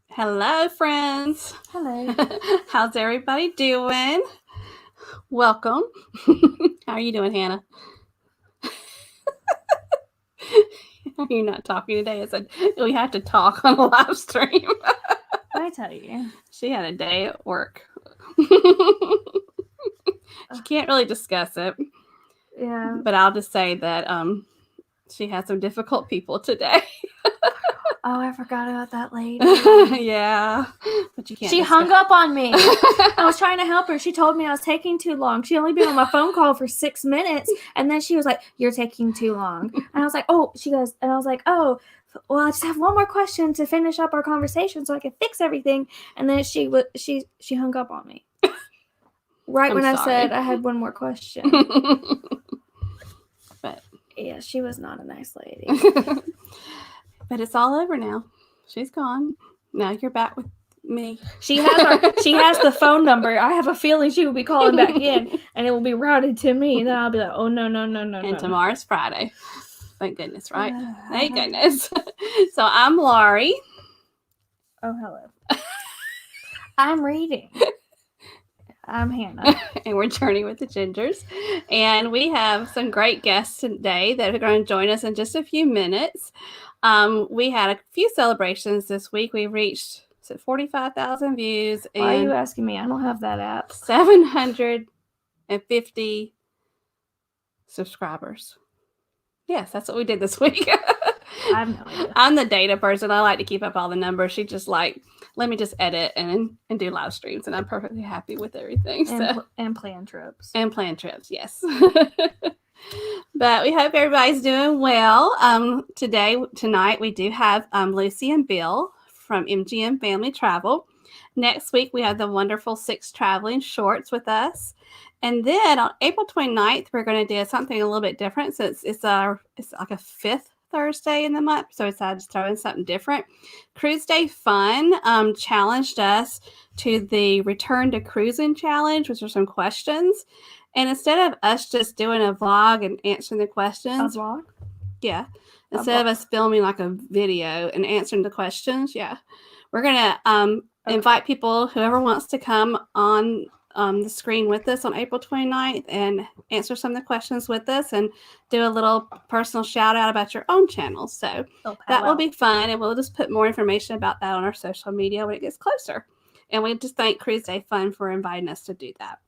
Hello, friends. Hello. How's everybody doing? Welcome. How are you doing, Hannah? You're not talking today. I said we have to talk on a live stream. I tell you. She had a day at work. She can't really discuss it. Yeah. But I'll just say that she had some difficult people today. Oh, I forgot about that lady. Yeah. But you can't. She hung up on me. I was trying to help her. She told me I was taking too long. She only been on my phone call for 6 minutes. And then she was like, "You're taking too long." And I was like, "Oh," she goes, and I was like, "Oh, well, I just have one more question to finish up our conversation so I can fix everything." And then she hung up on me. Right when I said I had one more question. But yeah, she was not a nice lady. But it's all over now. She's gone. Now you're back with me. She has the phone number. I have a feeling she will be calling back in, and it will be routed to me. And then I'll be like, "Oh no!" And tomorrow's Friday. Thank goodness, right? Thank goodness. So I'm Laurie. Oh, hello. I'm reading. I'm Hannah. And we're Journey with the Gingers. And we have some great guests today that are going to join us in just a few minutes. We had a few celebrations this week. We reached 45,000 views. And why are you asking me? I don't have that app. 750 subscribers. Yes, that's what we did this week. I have no idea. I'm the data person. I like to keep up all the numbers. She just like, let me just edit and do live streams, and I'm perfectly happy with everything. And plan trips. And plan trips, yes. But we hope everybody's doing well. Tonight, we do have Lucy and Bill from MGM Family Travel. Next week, we have the wonderful 6 Traveling Shorts with us. And then on April 29th, we're going to do something a little bit different since it's like a 5th Thursday in the month. So I decided to throw in something different. Cruise Day Fun challenged us to the Return to Cruising Challenge, which are some questions. And instead of us just doing a vlog and answering the questions. A vlog? Yeah. Instead of us filming like a video and answering the questions. Yeah. We're going to invite people, whoever wants to come on the screen with us on April 29th and answer some of the questions with us and do a little personal shout out about your own channel. So that will be fun. And we'll just put more information about that on our social media when it gets closer. And we just thank Cruise Day Fun for inviting us to do that.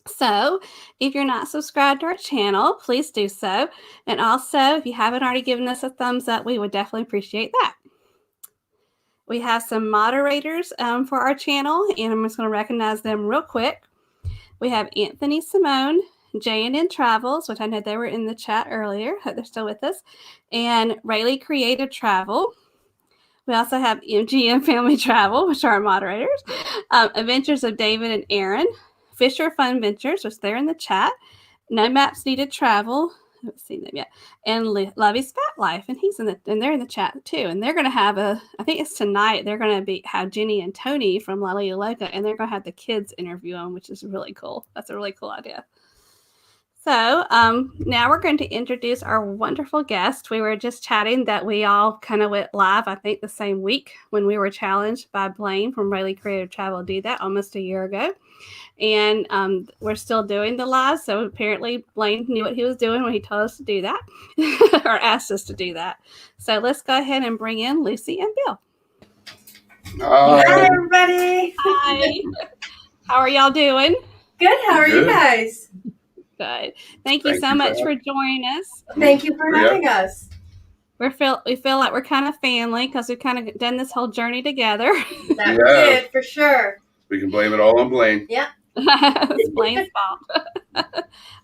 So if you're not subscribed to our channel, please do so. And also, if you haven't already given us a thumbs up, we would definitely appreciate that. We have some moderators for our channel, and I'm just going to recognize them real quick. We have Anthony Simone, J&N Travels, which I know they were in the chat earlier. Hope they're still with us. And Rayleigh Creative Travel. We also have MGM Family Travel, which are our moderators. Adventures of David and Aaron. Fisher Fun Ventures, which they're in the chat. No Maps Needed Travel. I haven't seen them yet. And Lovey's Fat Life, and they're in the chat too. And they're going to have I think it's tonight. They're going to have Jenny and Tony from La Liga Loca, and they're going to have the kids interview them, which is really cool. That's a really cool idea. So now we're going to introduce our wonderful guest. We were just chatting that we all kind of went live, I think, the same week when we were challenged by Blaine from Rayleigh Creative Travel to do that almost a year ago. And we're still doing the live. So apparently Blaine knew what he was doing when he told us to do that or asked us to do that. So let's go ahead and bring in Lucy and Bill. Hi, everybody. Hi. How are y'all doing? Good. How are you guys? Good. Thank you so much for joining us. Thank you for having us. We feel like we're kind of family because we've kind of done this whole journey together. That we did, for sure. We can blame it all on Blaine. Yeah. It's Blaine's fault.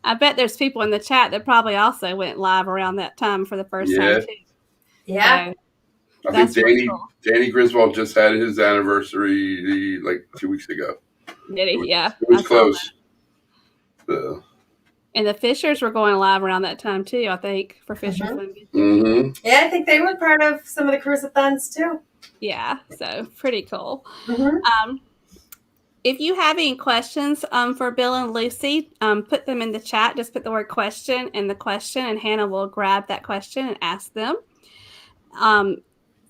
I bet there's people in the chat that probably also went live around that time for the first time too. Yeah. I That's think really cool. Danny Griswold just had his anniversary like 2 weeks ago. Did he? Yeah. It was I saw close. that. And the Fishers were going live around that time too, I think, for Fisher Fun Adventures. Mm-hmm. Yeah, I think they were part of some of the cruise-a-thons too. Yeah, so pretty cool. Mm-hmm. If you have any questions for Bill and Lucy, put them in the chat. Just put the word question in the question, and Hannah will grab that question and ask them.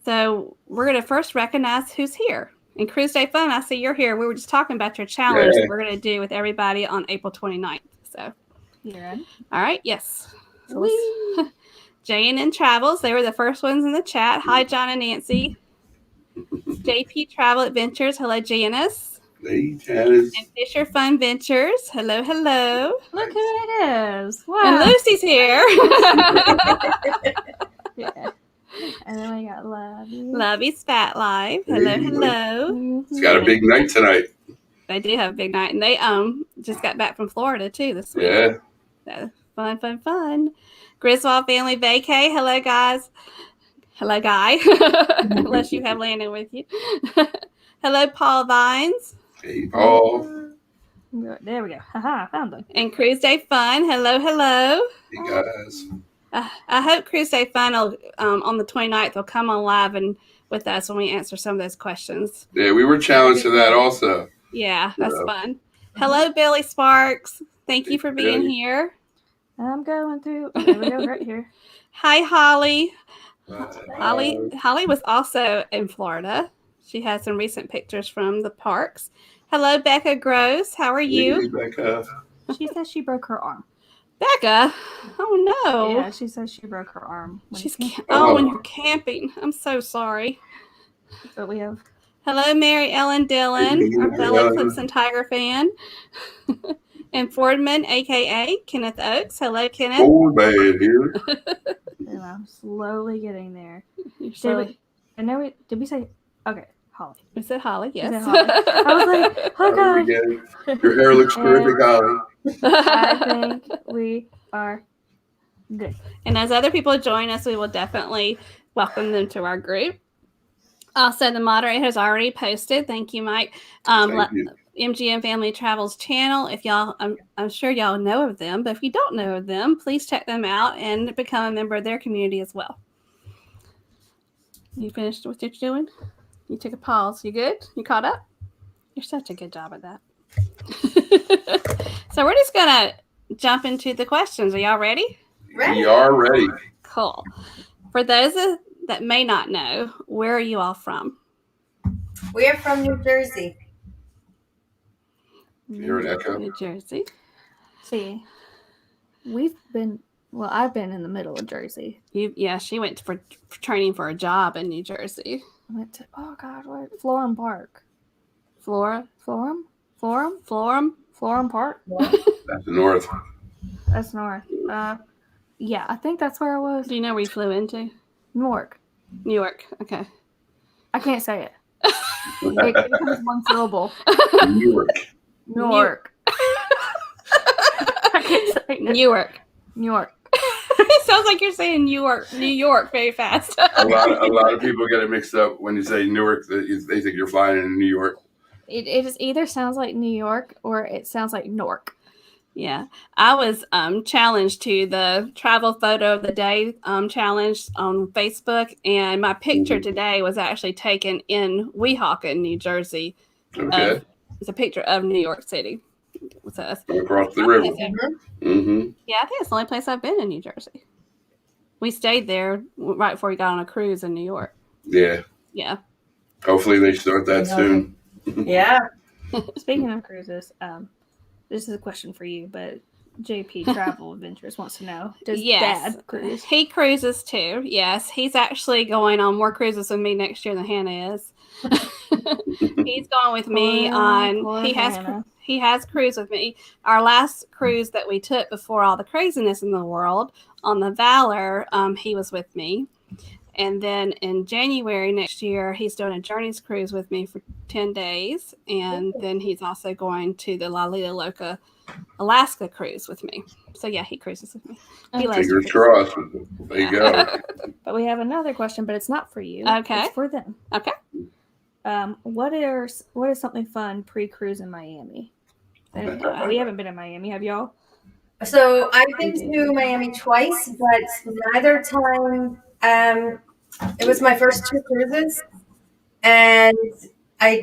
So we're going to first recognize who's here. And Cruise Day Fun, I see you're here. We were just talking about your challenge that we're going to do with everybody on April 29th. So, Yeah. all right, yes. So J&N Travels, they were the first ones in the chat. Hi, John and Nancy. JP Travel Adventures, hello, Janice. Hey, Janice. And Fisher Fun Ventures, hello, hello. Look who it is. Wow. And Lucy's here. Yeah. And then we got Lovey. Lovey's Fat Live, hello, Hey. hello. It's got a big night tonight. They do have a big night, and they just got back from Florida too this week. Yeah. So, fun. Griswold Family Vacay, hello guys. Hello, Guy. Unless you have Landon with you. Hello, Paul Vines. Hey, Paul. There we go. Haha, found them. And Cruise Day Fun. Hello. Hey, guys. I hope Cruise Day Fun will, on the 29th will come on live and with us when we answer some of those questions. Yeah, we were challenged to that also. Yeah, that's fun. Hello, Billy Sparks. Thank you for being here. I'm going through. There we go, right here. Hi, Holly. Bye. Holly was also in Florida. She has some recent pictures from the parks. Hello, Becca Gross. How are you? Hey, Becca. She says she broke her arm. Becca? Oh no. Yeah, she says she broke her arm. When you're camping. I'm so sorry. But we have. Hello, Mary Ellen Dillon, our fellow Clemson Tiger fan. And Fordman, aka Kenneth Oakes. Hello, Kenneth. Old man here. And I'm slowly getting there. Did we say? Okay, Holly. we said Holly? Yes. Said Holly. I was like, oh god. Your hair looks terrific, Holly. I think we are good. And as other people join us, we will definitely welcome them to our group. Also, the moderators already posted. Thank you, Mike. Thank you. MGM Family Travel's channel. If y'all, I'm sure y'all know of them, but if you don't know of them, please check them out and become a member of their community as well. You finished with what you're doing? You took a pause. You good? You caught up? You're such a good job at that. So we're just gonna jump into the questions. Are y'all ready? We are ready. Cool. For those that may not know, where are you all from? We are from New Jersey. You're an echo. New Jersey. See, I've been in the middle of Jersey. She went for training for a job in New Jersey. I went to, Florham Park. Florham Park? That's the north. That's north. Yeah, I think that's where I was. Do you know where you flew into? Newark. New York. Okay. I can't say it. It becomes one syllable. Newark. Newark. I can't say it. Newark. It sounds like you're saying New York very fast. a lot of people get it mixed up when you say Newark. They think you're flying in New York. It is either sounds like New York or it sounds like Newark. Yeah, I was challenged to the travel photo of the day challenge on Facebook, and my picture today was actually taken in Weehawken, New Jersey. Okay. It's a picture of New York City. So Across the river. Mm-hmm. Yeah, I think it's the only place I've been in New Jersey. We stayed there right before we got on a cruise in New York. Yeah. Yeah. Hopefully they start that soon. Yeah. Speaking of cruises, this is a question for you, but JP Travel Adventures wants to know, does Dad cruise? He cruises too. Yes, he's actually going on more cruises with me next year than Hannah is. He's going with me on. He has cruised with me. Our last cruise that we took before all the craziness in the world on the Valor, he was with me, And then in January next year, he's doing a Journeys cruise with me for 10 days. And then he's also going to the La Lila Loca Alaska cruise with me. So, yeah, he cruises with me. He loves Fingers to crossed. There you go. But we have another question, but it's not for you. Okay. It's for them. Okay. What is something fun pre-cruise in Miami? We haven't been in Miami, have y'all? So I've been to Miami twice, but neither time. It was my first 2 cruises, and I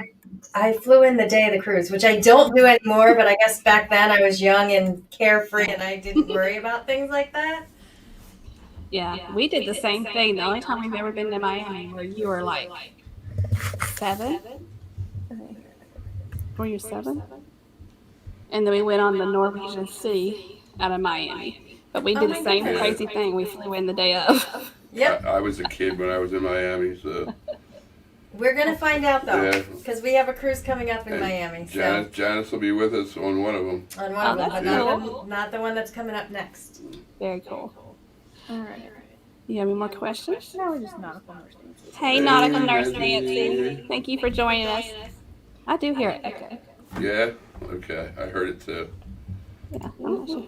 flew in the day of the cruise, which I don't do anymore. But I guess back then I was young and carefree, and I didn't worry about things like that. Yeah, we did the same thing. The only time we've ever been to Miami where you were like 7. Were you 7? And then we went on the Norwegian Sea out of Miami. But we did the same crazy thing. We flew in the day of. Yep. I was a kid when I was in Miami, so. We're gonna find out though, Yeah. because we have a cruise coming up in And Miami. So Janice will be with us on one of them. on one of them, but that's cool. not the one that's coming up next. Very cool. All right. You have any more questions? No, we're just nautical nurse. Hey, Nautical Nurse Nancy. Thank you for joining us. I do hear it. Okay. Yeah? Okay. I heard it too. Yeah, I'm not sure.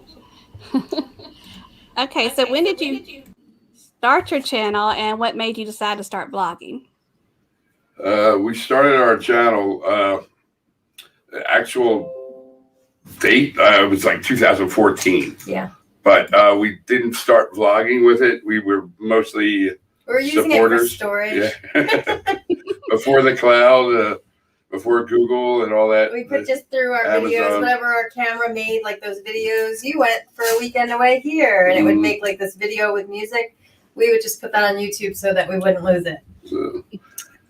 Okay, so when did you start your channel and what made you decide to start vlogging? We started our channel, the actual date was like 2014. Yeah. But we didn't start vlogging with it. We were mostly We're using supporters. it for storage. Yeah. Before the cloud, before Google and all that. We put just through our videos, Amazon. whatever our camera made, like those videos. You went for a weekend away here, and it would Mhm. make like this video with music. We would just put that on YouTube so that we wouldn't lose it. So,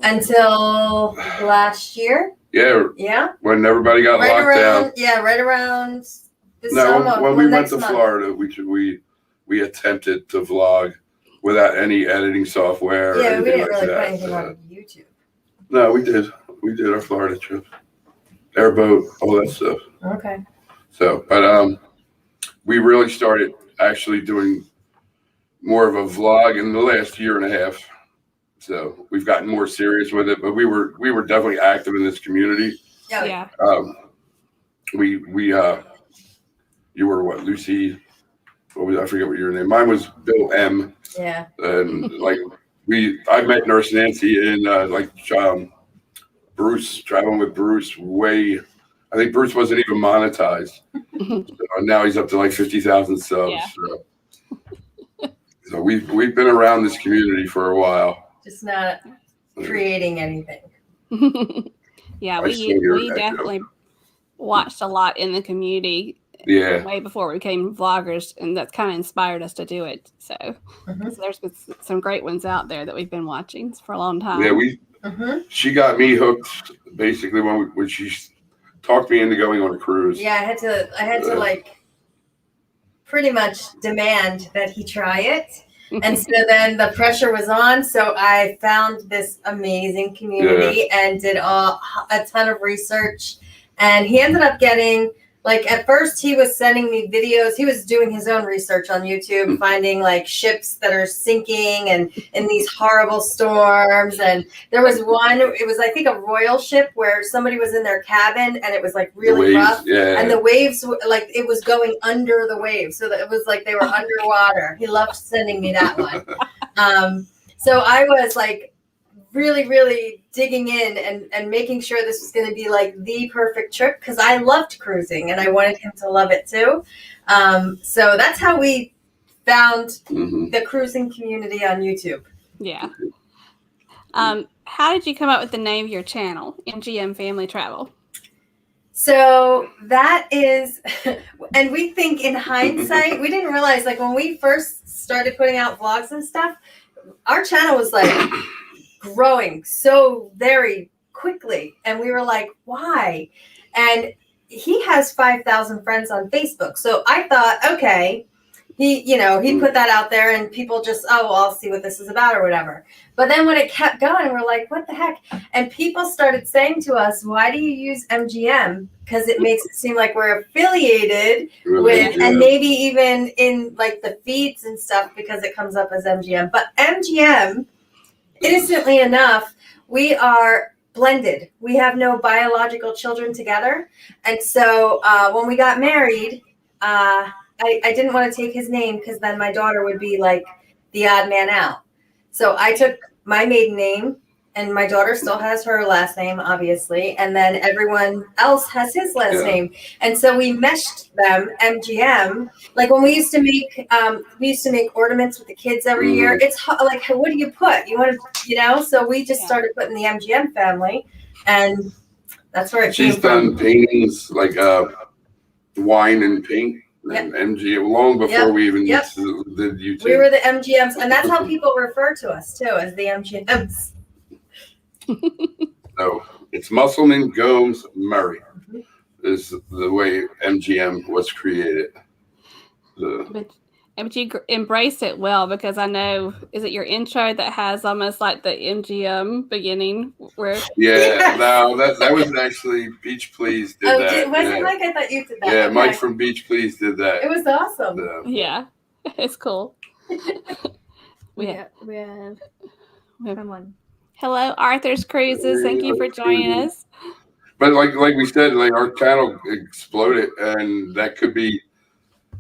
Until last year. yeah, Yeah. when everybody got Right locked around. down. Yeah, right around this No, summer. when we went next to month. Florida, we attempted to vlog without any editing software. or Yeah, we anything didn't like really put that. anything on YouTube. No, we did. We did our Florida trip, airboat, all that stuff. Okay. So, but we really started actually doing more of a vlog in the last year and a half. So we've gotten more serious with it, but we were definitely active in this community. Yeah. Yeah. You were what, Lucy? What was, I forget what your name. Mine was Bill M. Yeah. And like I met Nurse Nancy in Bruce, traveling with Bruce I think Bruce wasn't even monetized. Now he's up to like 50,000 subs. Yeah. So we've been around this community for a while. Just not creating anything. Yeah, I still hear we that, definitely watched a lot in the community Yeah. way before we became vloggers, and that's kind of inspired us to do it. So, Mhm. so there's been some great ones out there that we've been watching for a long time. Yeah, she got me hooked basically when she talked me into going on a cruise. Yeah, I had to like pretty much demand that he try it. And so then the pressure was on. So I found this amazing community and did a ton of research. And he ended up getting, like, at first he was sending me videos. He was doing his own research on YouTube, finding like ships that are sinking and in these horrible storms. And there was one, it was, I think, a royal ship where somebody was in their cabin and it was like really rough. Yeah. And the waves, like, it was going under the waves. So that it was like they were underwater. He loved sending me that one. So I was like really, really digging in and making sure this was going to be like the perfect trip because I loved cruising and I wanted him to love it too. So that's how we found the cruising community on YouTube. Yeah. How did you come up with the name of your channel, MGM Family Travel? So that is, and we think in hindsight, we didn't realize, like, when we first started putting out vlogs and stuff, our channel was like growing so very quickly. And we were like, why? And he has 5,000 friends on Facebook. So I thought, okay, he put that out there and people just, oh, well, I'll see what this is about or whatever. But then when it kept going, we're like, what the heck? And people started saying to us, why do you use MGM? Because it makes it seem like we're affiliated with, and maybe even in like the feeds and stuff because it comes up as MGM. But MGM innocently enough, we are blended. We have no biological children together. And so when we got married, I didn't want to take his name because then my daughter would be like the odd man out. So I took my maiden name, and my daughter still has her last name, obviously. And then everyone else has his last name. And so we meshed them, MGM. Like when we used to make ornaments with the kids every year. It's like, what do you put? You want to, so we just started putting the MGM family, and that's where it came from. She's done paintings like wine and paint. And MGM long before we even did YouTube. We were the MGMs, and that's how people refer to us too, as the MGMs. So it's Musselman, Gomes, Murray is the way MGM was created. But you embrace it well, because I know, is it your intro that has almost like the MGM beginning? Where no, that was actually Beach Please did that. Was it Mike? I thought you did that. Yeah, okay. Mike from Beach Please did that. It was awesome. Yeah, it's cool. we have one. Hello, Arthur's Cruises. Thank you for joining us. But like we said, like our channel exploded, and that could be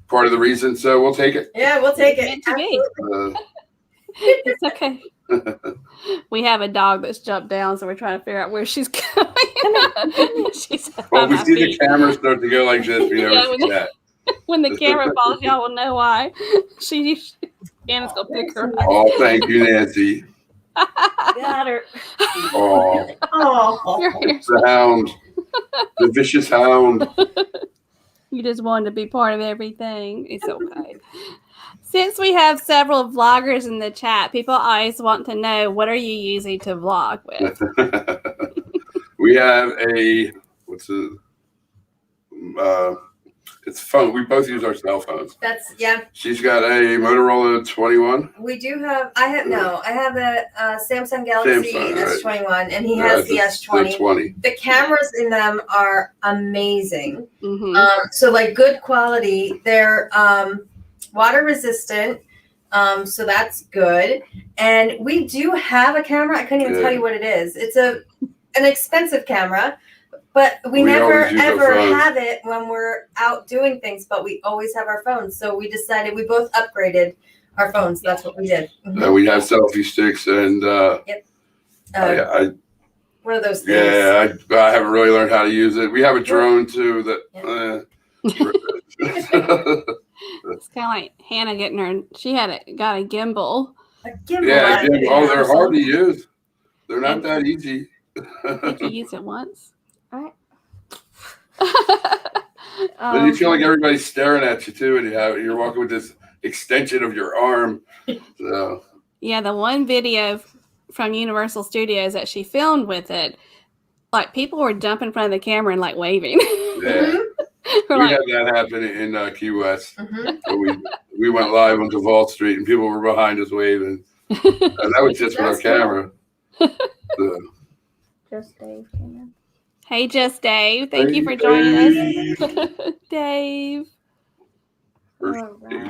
part of the reason. So we'll take it. Yeah, we'll take it. It's okay. We have a dog that's jumped down, so we're trying to figure out where she's going. Well, we see the camera start to go like this. We know that. When the camera falls, y'all will know why. Anna's gonna pick her up. Oh, thank you, Nancy. Got her. Oh, the hound, the vicious hound. You just wanted to be part of everything. It's okay. Since we have several vloggers in the chat, people always want to know, what are you using to vlog with? We have it's phone. We both use our cell phones. She's got a Motorola 21. We do have. I have a Samsung Galaxy S21, and he has the S20. The cameras in them are amazing. So like good quality. They're water resistant. So that's good. And we do have a camera. I couldn't even tell you what it is. It's an expensive camera. But we never ever have it when we're out doing things, but we always have our phones. So we decided, we both upgraded our phones. That's what we did. We have selfie sticks, and what are those things? Yeah, I haven't really learned how to use it. We have a drone too. It's kind of like Hannah getting her. She got a gimbal. A gimbal. Yeah, a gimbal. Oh, they're hard to use. They're not that easy. Did you use it once? But you feel like everybody's staring at you too, and you're walking with this extension of your arm. So. Yeah, the one video from Universal Studios that she filmed with it, like people were jumping in front of the camera and like waving. Yeah, we had that happen in Key West. We went live on Duval Street, and people were behind us waving, and that was just with our camera. Just Dave. Hey, Just Dave. Thank you for joining us. Dave. Are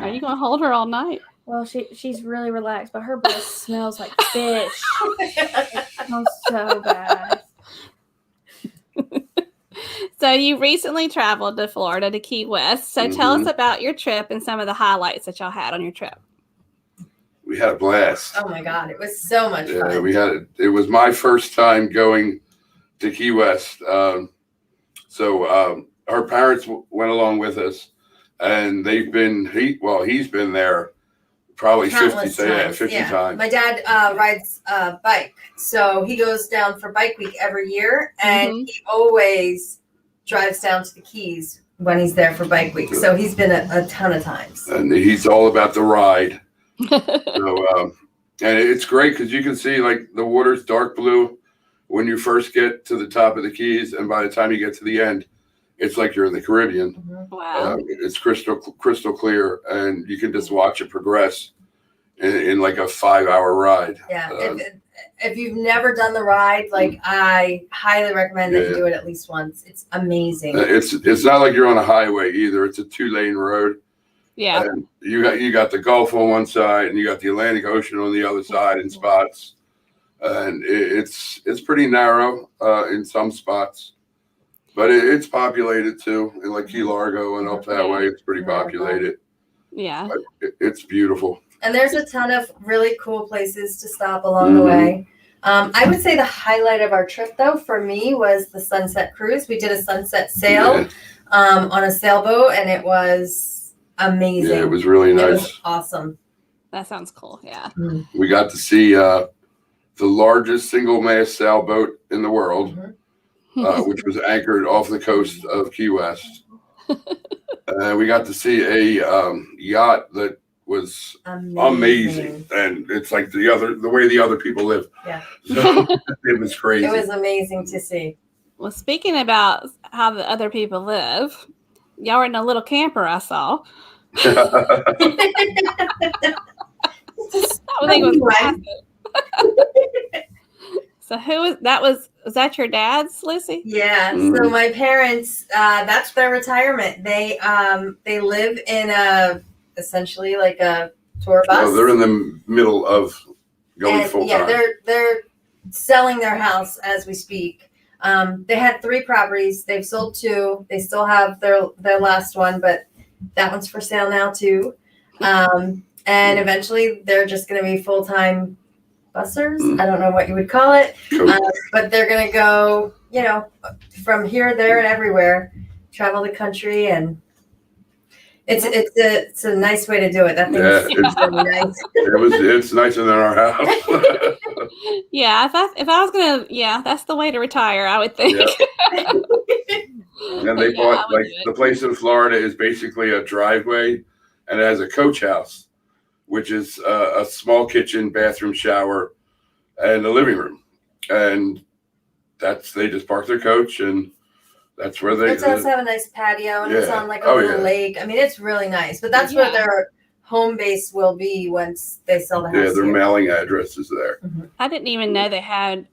you going to hold her all night? Well, she's really relaxed, but her breath smells like fish. It smells so bad. So you recently traveled to Florida, to Key West. So tell us about your trip and some of the highlights that y'all had on your trip. We had a blast. Oh my God, it was so much fun. It was my first time going to Key West. So our parents went along with us, and he's been there probably 50 times. My dad rides a bike, so he goes down for Bike Week every year, and he always drives down to the Keys when he's there for Bike Week. So he's been a ton of times. And he's all about the ride. So, and it's great because you can see like the water's dark blue when you first get to the top of the Keys, and by the time you get to the end, it's like you're in the Caribbean. Wow. It's crystal clear, and you can just watch it progress in like a 5-hour ride. Yeah. If you've never done the ride, like I highly recommend that you do it at least once. It's amazing. It's not like you're on a highway either. It's a 2-lane road. Yeah. And you got the Gulf on one side, and you got the Atlantic Ocean on the other side in spots. and it's pretty narrow in some spots, but it's populated too. And like Key Largo and up that way, it's pretty populated. Yeah. But it's beautiful. And there's a ton of really cool places to stop along the way. I would say the highlight of our trip, though, for me was the sunset cruise. We did a sunset sail on a sailboat, and it was amazing. Yeah, it was really nice. It was awesome. That sounds cool. Yeah. We got to see the largest single-mast sailboat in the world, which was anchored off the coast of Key West. We got to see a yacht that was amazing, and it's like the way the other people live. Yeah, so it was crazy. It was amazing to see. Well, speaking about how the other people live, y'all were in a little camper I saw. I think it was massive. So was that your dad's, Lucy? Yeah. So my parents, that's their retirement. They live in essentially like a tour bus. Oh, they're in the middle of going full time. Yeah, they're selling their house as we speak. They had 3 properties. They've sold 2. They still have their last one, but that one's for sale now too. And eventually they're just going to be full-time bussers. I don't know what you would call it, but they're going to go, from here, there, and everywhere, travel the country, and it's a nice way to do it. That thing is really nice. It's nicer than our house. Yeah, if I was gonna, that's the way to retire, I would think. Yeah. And they bought the place in Florida is basically a driveway, and it has a coach house, which is a small kitchen, bathroom, shower, and a living room, and they just park their coach, and that's where they. It does have a nice patio, and it's on like a little lake. I mean, it's really nice, but that's where their home base will be once they sell the house. Yeah, their mailing address is there. I didn't even know they had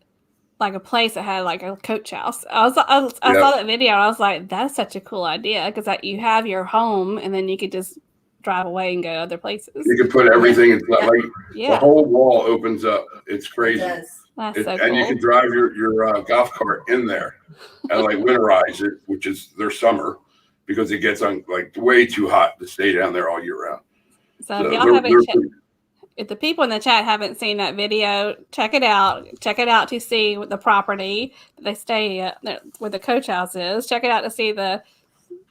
like a place that had like a coach house. I saw that video, and I was like, that's such a cool idea, because you have your home, and then you could just drive away and go other places. You can put everything in, the whole wall opens up. It's crazy. It does. That's so cool. And you can drive your golf cart in there and winterize it, which is their summer, because it gets way too hot to stay down there all year round. So if y'all haven't if the people in the chat haven't seen that video, check it out. Check it out to see the property that they stay at, where the coach house is. Check it out to see the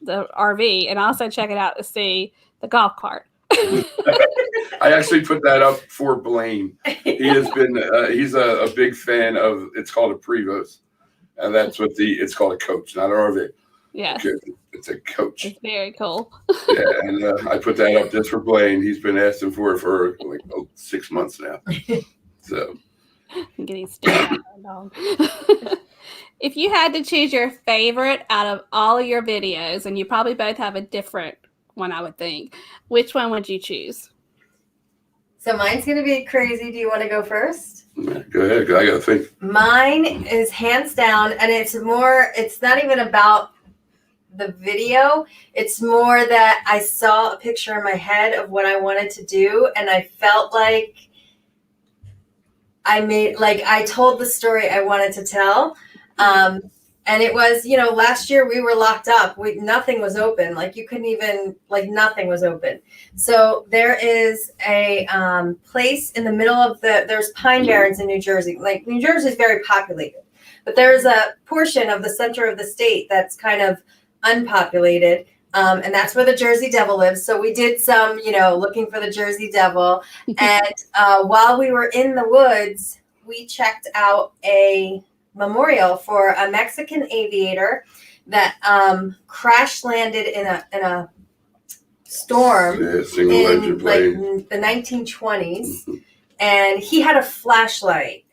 RV, and also check it out to see the golf cart. I actually put that up for Blaine. He has been he's a big fan of, it's called a Prevost, and that's what it's called, a coach, not an RV. Yes. It's a coach. It's very cool. Yeah, and I put that up just for Blaine. He's been asking for it for 6 months now. So I'm getting stared at dog. If you had to choose your favorite out of all of your videos, and you probably both have a different one, I would think, which one would you choose? So mine's going to be crazy. Do you want to go first? Yeah, go ahead. I got to think. Mine is hands down, and it's not even about the video. It's more that I saw a picture in my head of what I wanted to do, and I felt like I told the story I wanted to tell. And it was, last year we were locked up. Nothing was open. You couldn't even, nothing was open. So there is a place in the middle of there's Pine Barrens in New Jersey. New Jersey is very populated, but there's a portion of the center of the state that's kind of unpopulated. And that's where the Jersey Devil lives. So we did some, looking for the Jersey Devil. And while we were in the woods, we checked out a memorial for a Mexican aviator that crash landed in a storm in the 1920s, and he had a flashlight.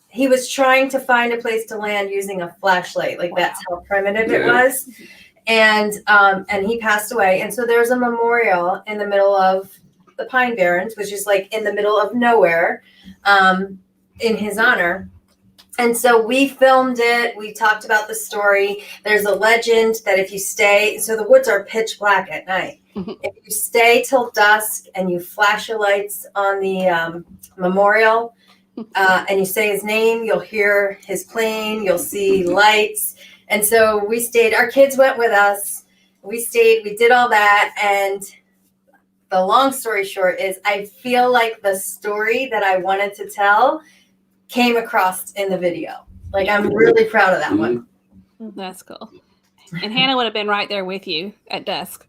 He was trying to find a place to land using a flashlight. That's how primitive it was. And he passed away. And so there's a memorial in the middle of the Pine Barrens, which is in the middle of nowhere, in his honor. And so we filmed it. We talked about the story. There's a legend that if you stay, so the woods are pitch black at night. If you stay till dusk and you flash your lights on the memorial, and you say his name, you'll hear his plane, you'll see lights. And so we stayed, our kids went with us. We stayed, we did all that. And the long story short is I feel like the story that I wanted to tell came across in the video. Like, I'm really proud of that one. That's cool. And Hannah would have been right there with you at dusk.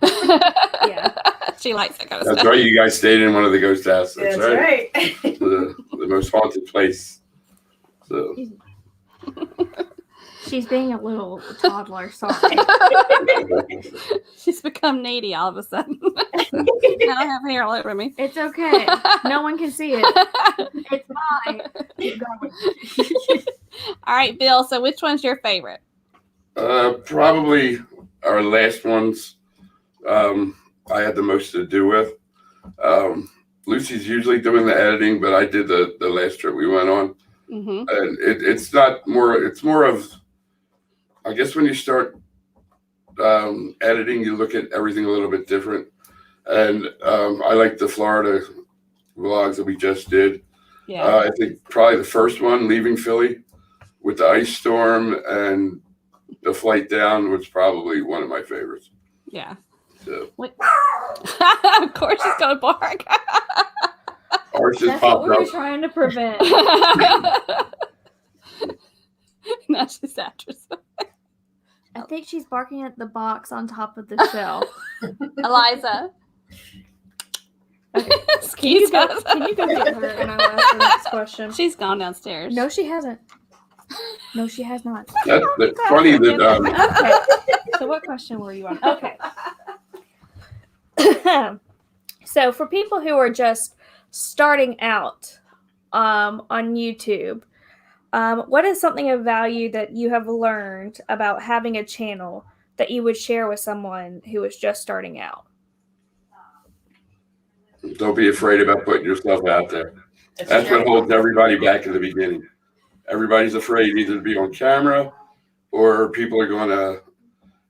Yeah. She likes that kind of That's stuff. right. You guys stayed in one of the ghost houses. That's right. right. The most haunted place. So She's being a little toddler. Sorry. She's become needy all of a sudden. I have hair all over me. It's okay. No one can see it. It's mine. Keep going. All right, Bill. So which one's your favorite? probably our last ones. I had the most to do with. Lucy's usually doing the editing, but I did the last trip we went on. Mm-hmm. And it's not more, it's more of, I guess when you start editing, you look at everything a little bit different. And I like the Florida vlogs that we just did. Yeah. I think probably the first one, leaving Philly with the ice storm and the flight down, was probably one of my favorites. Yeah. So Of course she's gonna bark. ours just That's what popped we were up. trying to prevent. No, she's actress. I think she's barking at the box on top of the shelf. Eliza. Okay. Excuse Can us. you go get her and I'll ask the next question? She's gone downstairs. No, she hasn't. No, she has not. That's funny that Okay. So what question were you on? Okay. So for people who are just starting out on YouTube, what is something of value that you have learned about having a channel that you would share with someone who is just starting out? don't be afraid about putting yourself out there. That's what holds everybody back in the beginning. Everybody's afraid either to be on camera or people are going to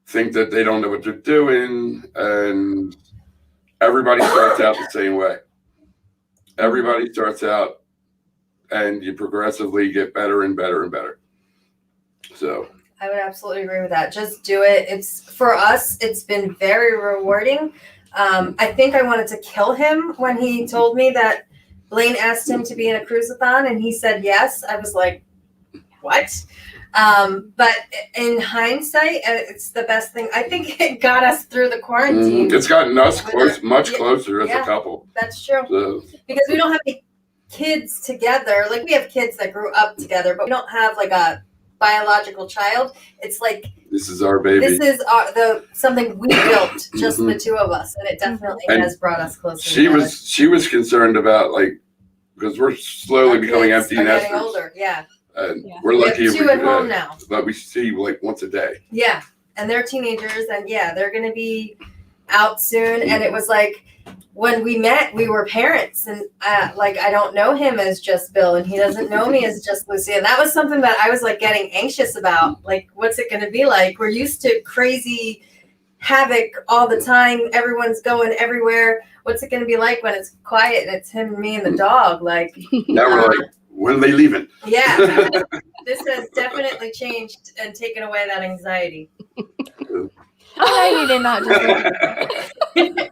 think that they don't know what they're doing, and everybody starts out the same way. Everybody starts out and you progressively get better and better and better. So I would absolutely agree with that. Just do it. It's, for us, it's been very rewarding. I think I wanted to kill him when he told me that Blaine asked him to be in a cruise-a-thon and he said yes. I was like, what? But in hindsight, it's the best thing. I think it got us through the quarantine. it's gotten us much closer as a couple. That's true. So, Because we don't have any kids together. Like, we have kids that grew up together, but we don't have like a biological child. It's like, this is our baby. this is something we built, just the two of us, and it definitely And has brought us closer. She was concerned about, like, because we're slowly becoming empty Getting nesters. older, yeah. And Yeah. we're We lucky have if two we at home now. but we see like once a day. Yeah, and they're teenagers, and yeah, they're gonna be out soon. And it was like, when we met, we were parents, and like, I don't know him as just Bill, and he doesn't know me as just Lucy, and that was something that I was like getting anxious about. Like, what's it gonna be like? We're used to crazy havoc all the time. Everyone's going everywhere. What's it gonna be like when it's quiet and it's him, me, and the dog? Like, Now we're like, when are they leaving? yeah, this has definitely changed and taken away that anxiety. I know you did not just look at me.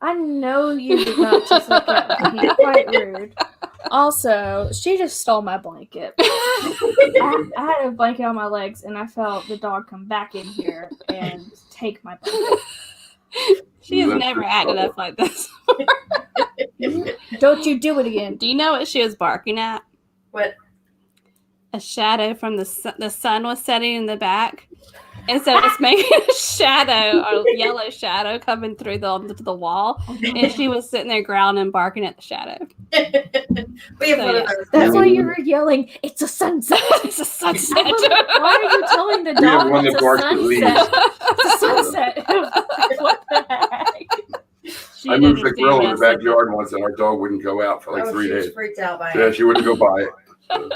I know you did not just look at me. Quite rude. Also, she just stole my blanket. I had a blanket on my legs, and I felt the dog come back in here and take my blanket. She has never acted up like this. Don't you do it again. Do you know what she was barking at? What? A shadow from the sun was setting in the back. And so it's making a shadow, a yellow shadow coming through the wall. And she was sitting there growling and barking at the shadow. We have one of those. That's why you were yelling, "It's a sunset." It's a sunset. Why are you telling the We have dog one it's that a barks at sunset? It's a sunset. What the heck? She I didn't moved the understand grill in the that. backyard once, and our dog wouldn't go out for like 3 she was days. freaked out by Yeah, it. she wouldn't go by it. So,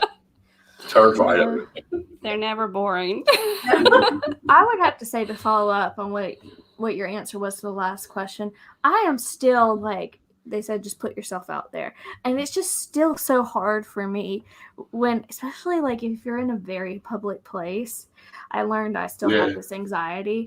terrified of it. They're never boring. I would have to say, to follow up on what your answer was to the last question, I am still like they said just put yourself out there. And it's just still so hard for me when, especially like if you're in a very public place. I learned I still have this anxiety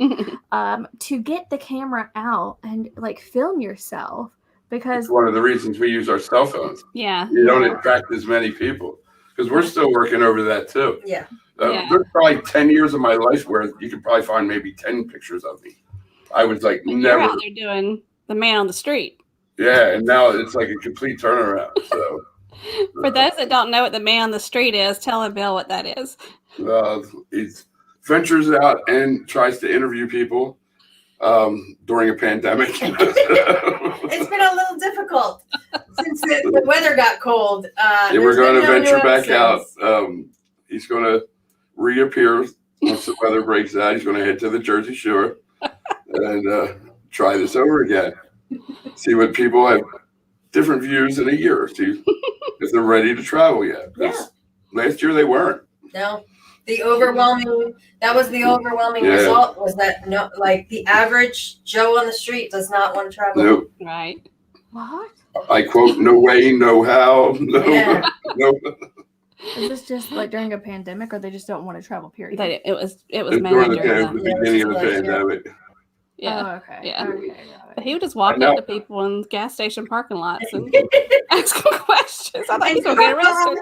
to get the camera out and like film yourself, because It's one of the reasons we use our cell phones. Yeah. You don't attract as many people because we're still working over that too. Yeah. There's probably 10 years of my life where you could probably find maybe 10 pictures of me. I was like, But never. You're out there doing the man on the street. Yeah, and now it's like a complete turnaround. So, For those that don't know what the man on the street is, tell Bill what that is. he ventures out and tries to interview people during a pandemic. It's been a little difficult since the weather got cold. We're going to there's been no venture back out. episodes. He's going to reappear once the weather breaks out. He's going to head to the Jersey Shore and try this over again. See what people have different views in a year. See if they're ready to travel yet. Last year they weren't. No. The overwhelming result was that no, like the average Joe on the street does not want to travel. Nope. Right. what? I quote, no way, no how, no, Yeah. no. Is this just like during a pandemic, or they just don't want to travel? Period. It was It's mainly during the during that. beginning of the Yeah, pandemic. Yeah. Oh, okay. Yeah. Okay, got But it. he would just walk I know. up to people in gas station parking lots and ask them questions. I thought he was going to get arrested.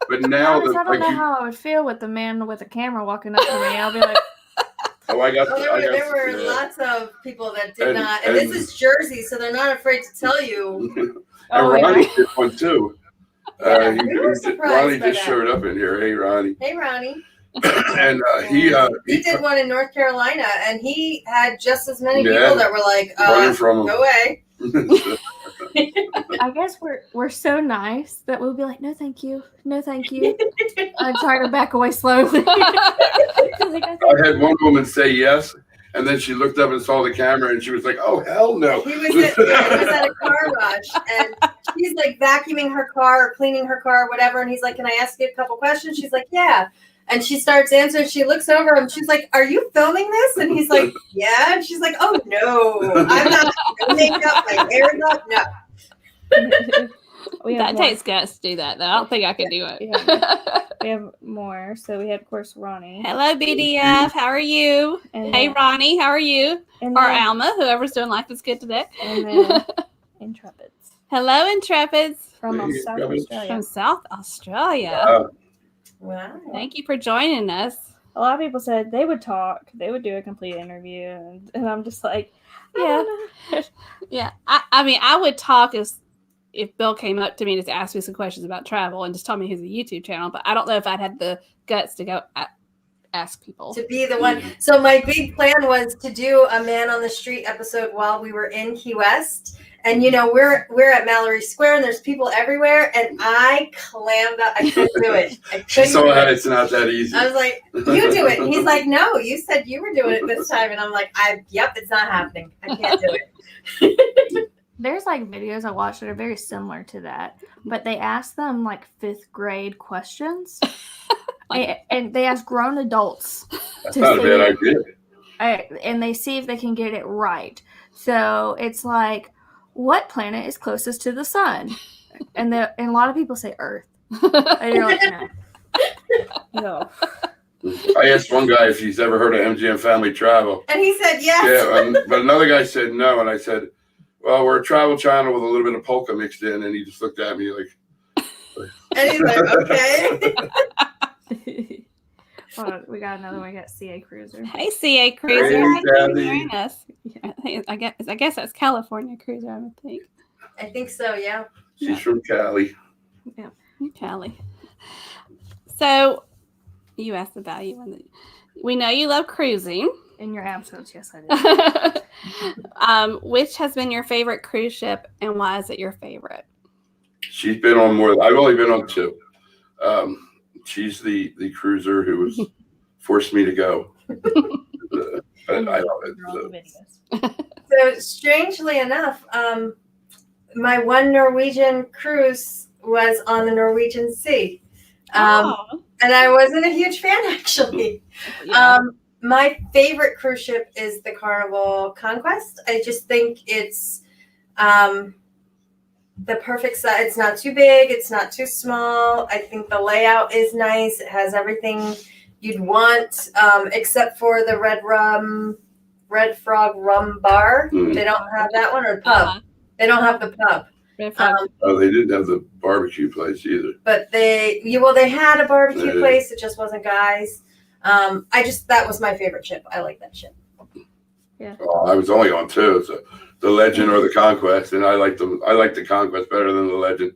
But now, Honest, I don't like know you, how I would feel with the man with a camera walking up to me. I'll be like, oh, I got, There were lots of people that did And- not, and this and- is Jersey, so they're not afraid to tell you. and Oh, Ronnie yeah. did one too. Yeah, we were surprised Ronnie by just that. showed up in here. Hey, Ronnie. Hey, Ronnie. And he did one in North Carolina, and he had just as many Yeah. people that were like, running from "Go away." him. I guess we're so nice that we'll be like, no, thank you, no, thank you. I'm trying to back away slowly. Like, I had one woman say yes, and then she looked up and saw the camera, and she was like, "Oh hell no!" He was at a car wash, and she's like vacuuming her car or cleaning her car or whatever, and he's like, "Can I ask you a couple questions?" She's like, "Yeah." And she starts answering. She looks over him. She's like, "Are you filming this?" And he's like, "Yeah." And she's like, "Oh no, I'm not. My makeup, my hair's up. No." we have That more. takes guts to do that, though. I don't think I could do it. Yeah. We have more. So we had, of course, Ronnie. Hello, BDF. How are you? And Hey, then, Ronnie. How are you? and Or then, Alma, whoever's doing Life is Good today. and then Intrepids Hello, Intrepids from Hey, South Intrepids. Australia. from South Australia. Wow. Thank you for joining us. A lot of people said they would talk, they would do a complete interview, and I'm just like, yeah. Yeah, I mean, I would talk if Bill came up to me and just asked me some questions about travel and just told me he has a YouTube channel, but I don't know if I'd had the guts to go ask people. To be the one. So my big plan was to do a Man on the Street episode while we were in Key West. And you know, we're at Mallory Square and there's people everywhere, and I clammed up. I couldn't do it. I She couldn't saw do that it. it's not that easy. I was like, "You do it." And he's like, "No, you said you were doing it this time." And I'm like, "Yep, it's not happening. I can't do it." There's like videos I watched that are very similar to that, but they ask them like 5th grade questions, and they ask grown adults That's to not a bad see, idea. and they see if they can get it right. So it's like, what planet is closest to the sun? And a lot of people say Earth. And you're like, no. No. I asked one guy if he's ever heard of MGM Family Travel. And he said yes. Yeah, but another guy said no, and I said, "Well, we're a travel channel with a little bit of polka mixed in," and he just looked at me like, And he's like, "Okay." Hold on, we got another one. We got CA Cruiser. Hey, CA Cruiser. Hey, Thank you for Daddy. joining us. I guess that's California Cruiser, I would think. I think so, yeah. "She's from Cali." Cali. So, you asked about you. We know you love cruising. In your absence, yes, I did. Which has been your favorite cruise ship, and why is it your favorite? She's been on more. I've only been on 2. She's the cruiser who was forced me to go. But I love it. All So. the videos. So strangely enough, my one Norwegian cruise was on the Norwegian Sea. Oh, And I wasn't a huge fan, actually. yeah. My favorite cruise ship is the Carnival Conquest. I just think it's The perfect size. It's not too big. It's not too small. I think the layout is nice. It has everything you'd want, except for the Red Frog rum bar. They don't have that one, or pub. They don't have the pub. Red Frog. They didn't have the barbecue place either. But they had a barbecue place. It just wasn't guys. That was my favorite chip. I like that chip. Yeah. Well, I was only on 2, so the Legend or the Conquest, and I like the Conquest better than the Legend.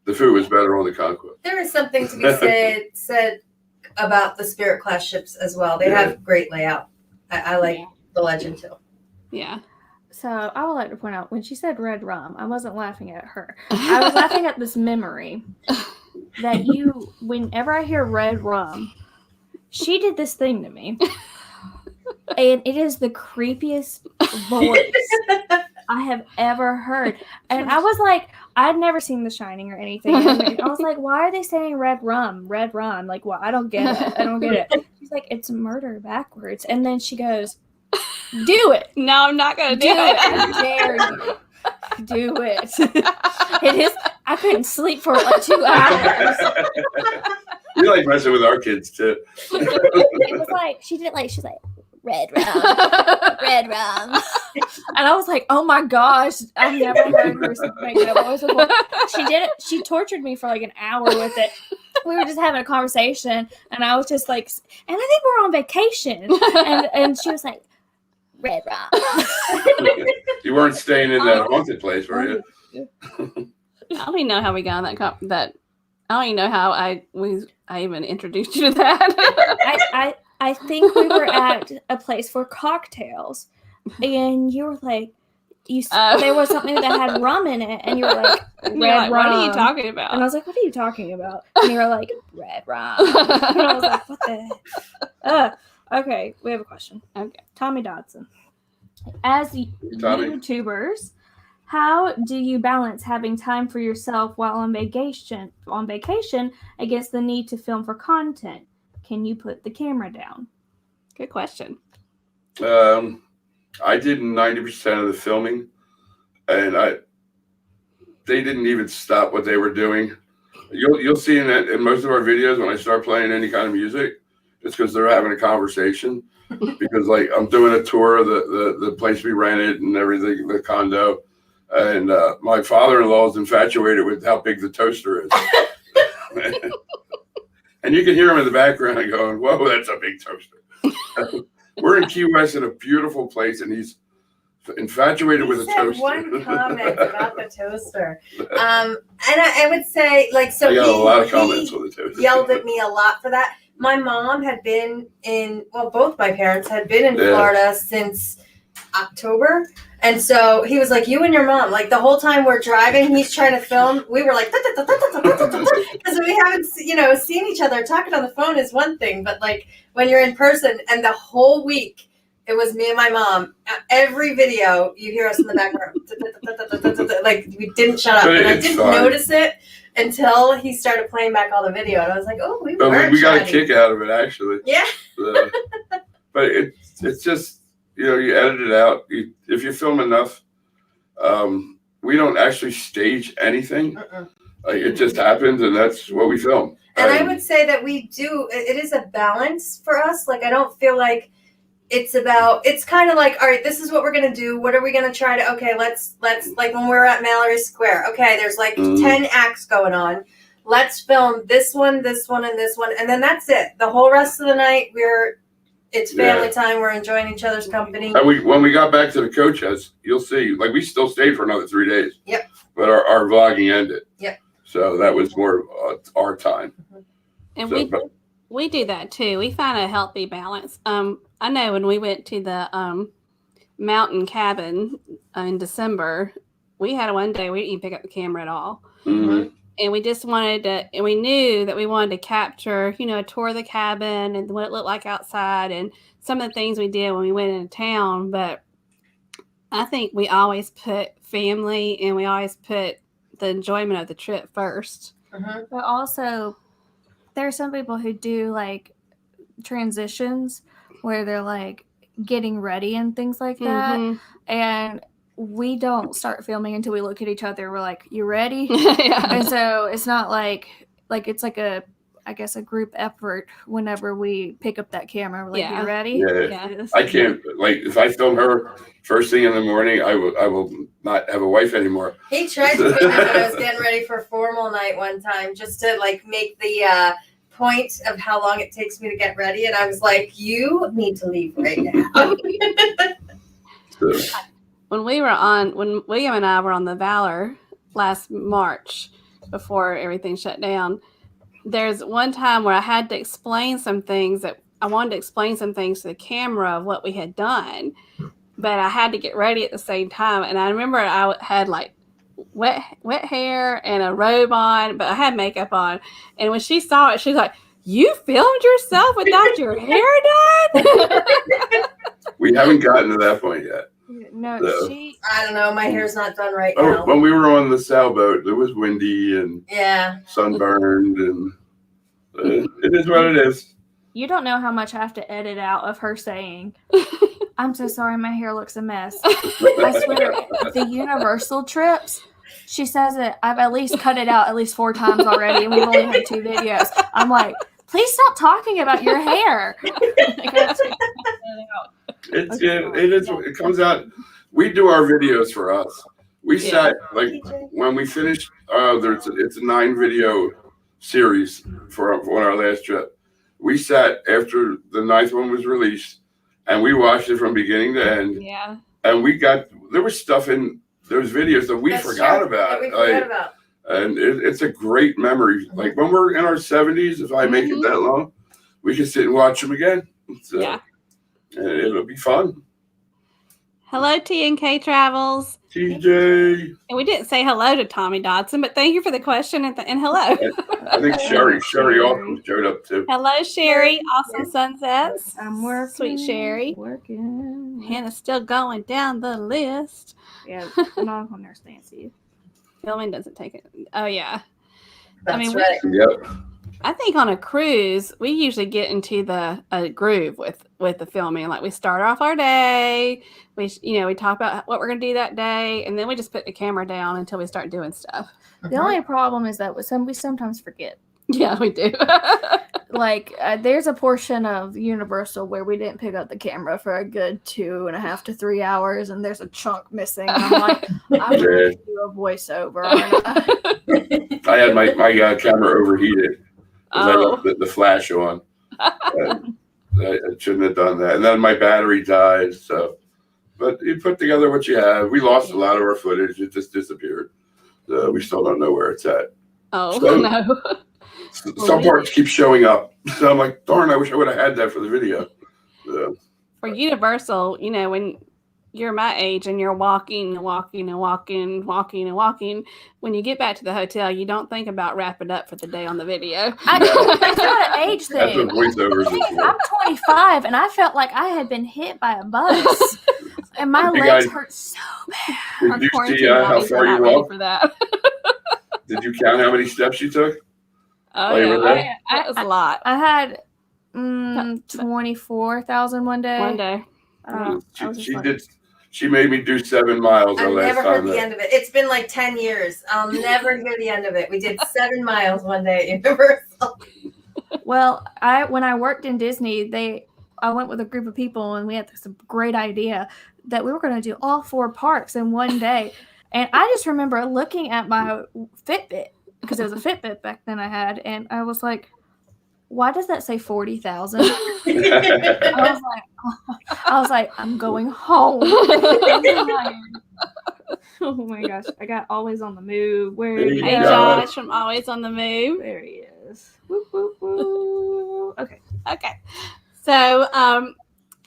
The food was better on the Conquest. There is something to be said about the Spirit class ships as well. They have great layout. I like the Legend too. Yeah. So I would like to point out, when she said red rum, I wasn't laughing at her. I was laughing at this memory that whenever I hear red rum, she did this thing to me. And it is the creepiest voice I have ever heard. And I was like, I'd never seen The Shining or anything. And I was like, why are they saying red rum? Red rum. Like, what? I don't get it. She's like, it's murder backwards. And then she goes, do it. No, I'm not going to do it. it. I dare you. Do it. It is. I couldn't sleep for like 2 hours. You like messing with our kids too. It was like, she did it like, she's like, red rum, red rum. And I was like, oh my gosh, I've never heard her make that voice before. She did it. She tortured me for like an hour with it. We were just having a conversation, and I was just like, and I think we're on vacation. And she was like, red rum. You weren't staying in that haunted place, were you? I don't even know how we got on that. I don't even know how I even introduced you to that. I think we were at a place for cocktails, and you were like, there was something that had rum in it, and you were like, red rum. What are you talking about? And I was like, what are you talking about? And you were like, red rum. And I was like, what the? Okay, we have a question. Okay, Tommy Dodson. As YouTubers, how do you balance having time for yourself while on vacation against the need to film for content? Can you put the camera down? Good question. I did 90% of the filming, and they didn't even stop what they were doing. You'll see in most of our videos when I start playing any kind of music, it's because they're having a conversation. Because like I'm doing a tour of the place we rented and everything, the condo, and my father-in-law is infatuated with how big the toaster is. And you can hear him in the background going, whoa, that's a big toaster. We're in Key West in a beautiful place, and he's infatuated with a toaster. One comment about the toaster. And I would say, like, so I got a lot of comments on the toaster. Yelled at me a lot for that. My mom had been both my parents had been in Florida since October. And so he was like, you and your mom, like the whole time we're driving, he's trying to film. We were like, because we haven't, seen each other. Talking on the phone is one thing, but like when you're in person, and the whole week it was me and my mom. Every video you hear us in the background, like we didn't shut up. And I didn't notice it until he started playing back all the video, and I was like, oh, we got a kick out of it actually. Yeah. But it's just. You edit it out. If you film enough, we don't actually stage anything. Like it just happens, and that's what we film. And I would say that we do. It is a balance for us. Like I don't feel like it's kind of like, all right, this is what we're gonna do. What are we gonna try to? Okay, let's like when we're at Mallory Square. Okay, there's like 10 acts going on. Let's film this one, this one, and this one, and then that's it. The whole rest of the night it's family time. We're enjoying each other's company. And when we got back to the coach house, you'll see, like we still stayed for another 3 days. Yep. But our vlogging ended. Yep. So that was more our time. And we do that too. We find a healthy balance. I know when we went to the mountain cabin in December, we had one day we didn't even pick up the camera at all. Mm-hmm. And we just wanted to, and we knew that we wanted to capture, a tour of the cabin and what it looked like outside and some of the things we did when we went into town. But I think we always put family and we always put the enjoyment of the trip first. But also, there are some people who do like transitions where they're like getting ready and things like that. And we don't start filming until we look at each other. We're like, "You ready?" Yeah. And so it's not like it's like a group effort whenever we pick up that camera. We're like, Yeah. "You ready?" Yeah. Yes. I can't, like, if I film her first thing in the morning, I will not have a wife anymore. He tried to put me when I was getting ready for formal night one time, just to like make the point of how long it takes me to get ready, and I was like, "You need to leave right now." So, When William and I were on the Valor last March before everything shut down, there's one time where I had to explain some things to the camera of what we had done, but I had to get ready at the same time. And I remember I had like wet hair and a robe on, but I had makeup on. And when she saw it, she was like, "You filmed yourself without your hair done?" we haven't gotten to that point yet. No, So. I don't know. My hair's not done right Oh, now. when we were on the sailboat, it was windy and Yeah. sunburned, and it is what it is. You don't know how much I have to edit out of her saying, "I'm so sorry, my hair looks a mess." I swear, the Universal trips, she says that I've at least cut it out at least 4 times already, and we've only had 2 videos. I'm like, please stop talking about your hair. It comes out. We do our videos for us. We sat, like, when we finished, it's a 9 video series for on our last trip. We sat after the 9th one was released, and we watched it from beginning to end. Yeah. And there was stuff in those videos that we forgot about. And it's a great memory. Like, when we're in our 70s, if I make it that long, we can sit and watch them again. So, Yeah. And it'll be fun. Hello, T&K Travels. TJ. And we didn't say hello to Tommy Dodson, but thank you for the question and hello. I think Sherry also showed up too. Hello, Sherry. Awesome sunsets. I'm working. Sweet Sherry. Working. Hannah's still going down the list. Yeah, I'm not on there, Stancy. Filming doesn't take it. Oh, yeah. That's right. Yep. I think on a cruise, we usually get into a groove with the filming. Like, we start off our day, we talk about what we're going to do that day, and then we just put the camera down until we start doing stuff. The only problem is that we sometimes forget. Yeah, we do. Like, there's a portion of Universal where we didn't pick up the camera for a good 2.5 to 3 hours, and there's a chunk missing. And I'm like, I'm going to do a voiceover. I had my camera overheated. I Oh. left the flash on. I shouldn't have done that. And then my battery died. So, but you put together what you have. We lost a lot of our footage. It just disappeared. We still don't know where it's at. Oh, So, no. Some parts keep showing up. So I'm like, darn, I wish I would have had that for the video. So, For Universal, when you're my age and you're walking, when you get back to the hotel, you don't think about wrapping up for the day on the video. That's not an age that's thing. what voiceovers is for. I'm 25, and I felt like I had been hit by a bus, and my legs hurt so bad. Did you see how far you walked? For that. Did you count how many steps you took? Oh, While you were there? yeah. That was a lot. I had 24,000 one day. One day. She made me do 7 miles. I've never heard the time. end of it. It's been like 10 years. I'll never hear the end of it. We did 7 miles one day at Universal. Well, when I worked in Disney, I went with a group of people, and we had this great idea that we were going to do all 4 parks in one day. And I just remember looking at my Fitbit, because it was a Fitbit back then I had, and I was like, why does that say 40,000? I was like, I'm going home. Oh my gosh, I got Always on the Move. Hey, Josh from Always on the Move. There he is. Woo, woo, woo. Okay. So,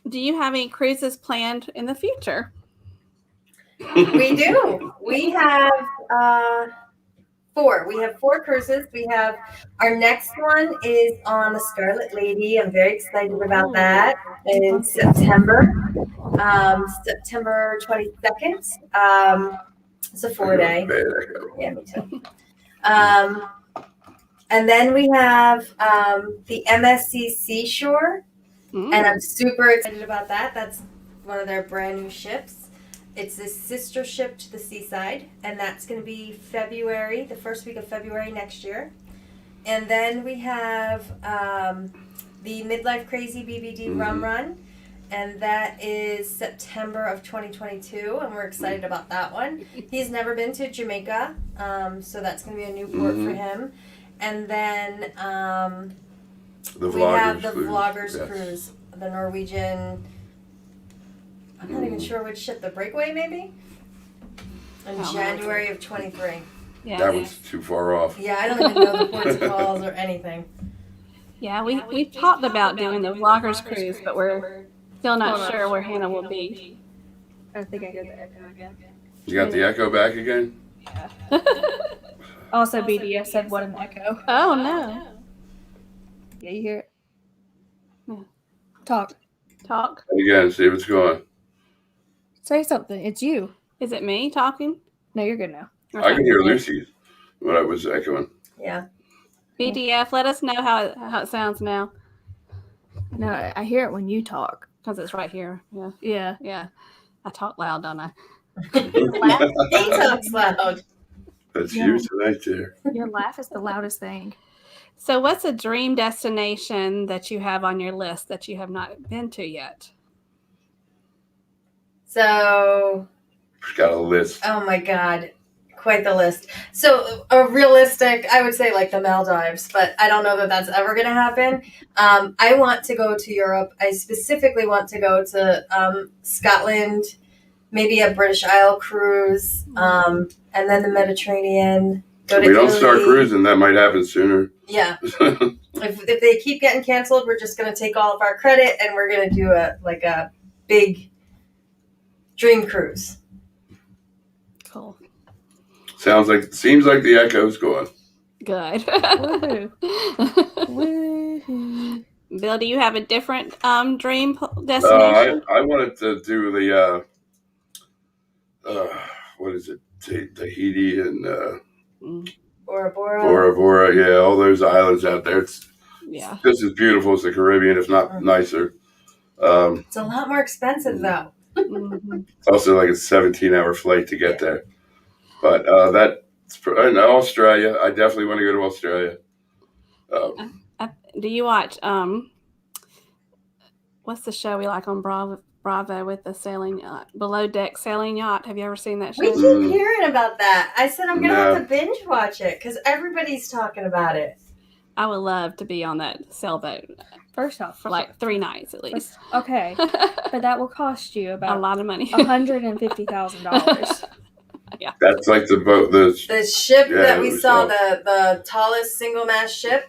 do you have any cruises planned in the future? We do. We have 4. We have 4 cruises. We have our next one is on the Scarlet Lady. I'm very excited about that. In September, September 22nd. It's a 4-day. Yeah, me too. And then we have the MSC Seashore, and I'm super excited about that. That's one of their brand new ships. It's a sister ship to the seaside, and that's going to be February, the first week of February next year. And then we have the Midlife Crazy BBD Rum Run, and that is September of 2022, and we're excited about that one. He's never been to Jamaica, so that's going to be a new port for him. And then we have the Vloggers Cruise, the Norwegian, I'm not even sure which ship, the Breakaway maybe? In January of 23. Yeah. That one's too far off. Yeah, I don't even know the ports calls or anything. Yeah, we've talked about doing the Vloggers Cruise, but we're still not sure where Hannah will be. I think I hear the echo again. You got the echo back again? Also, BDF said, "What an echo." Oh, no. Yeah, you hear it? Yeah. Talk. Again, see what's going. Say something. It's you. Is it me talking? No, you're good now. I can hear Lucy when I was echoing. Yeah. BDF, let us know how it sounds now. No, I hear it when you talk. Because it's right here. Yeah. Yeah. Yeah. I talk loud, don't I? He talks loud. That's you tonight there. Your laugh is the loudest thing. So what's a dream destination that you have on your list that you have not been to yet? So, Got a list. oh my God, quite the list. So, a realistic, I would say like the Maldives, but I don't know that that's ever going to happen. I want to go to Europe. I specifically want to go to Scotland, maybe a British Isle cruise, and then the Mediterranean. If we don't start cruising, that might happen sooner. Yeah. If they keep getting canceled, we're just going to take all of our credit and we're going to do a big dream cruise. Cool. Seems like the echo's going. Good. Woohoo. Woohoo. Bill, do you have a different dream destination? I wanted to do the what is it? Tahiti and Bora Bora. Bora Bora. Yeah, all those islands out there. It's Yeah. just as beautiful as the Caribbean, if not nicer. It's a lot more expensive though. Mhm. It's also like a 17-hour flight to get there. But in Australia, I definitely want to go to Australia. Do you watch what's the show we like on Bravo with the sailing below deck sailing yacht? Have you ever seen that show? We keep hearing about that. I said I'm going to have to binge watch it because everybody's talking about it. I would love to be on that sailboat First off, for like 3 nights at least. okay, but that will cost you A about lot of money. $150,000. Yeah. That's like the boat. The ship that it we was saw, the tallest single mast ship,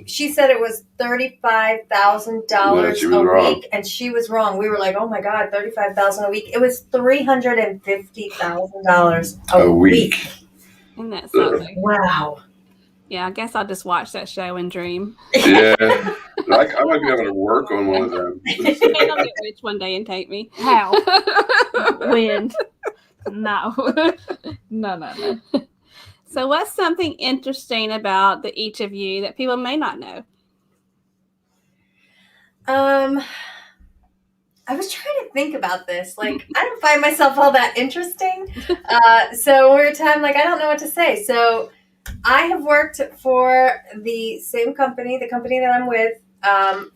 she said it was $35,000 a week, and she was wrong. We were like, oh my God, $35,000 a week. It was $350,000 a week. Isn't that something? Wow. Yeah, I guess I'll just watch that show and dream. Yeah, I might be able to work on one of them. Maybe I'll get rich one day and take me. How? When? No. No. So what's something interesting about each of you that people may not know? I was trying to think about this. Like, I don't find myself all that interesting. So we're at a time, like, I don't know what to say. So I have worked for the same company, the company that I'm with,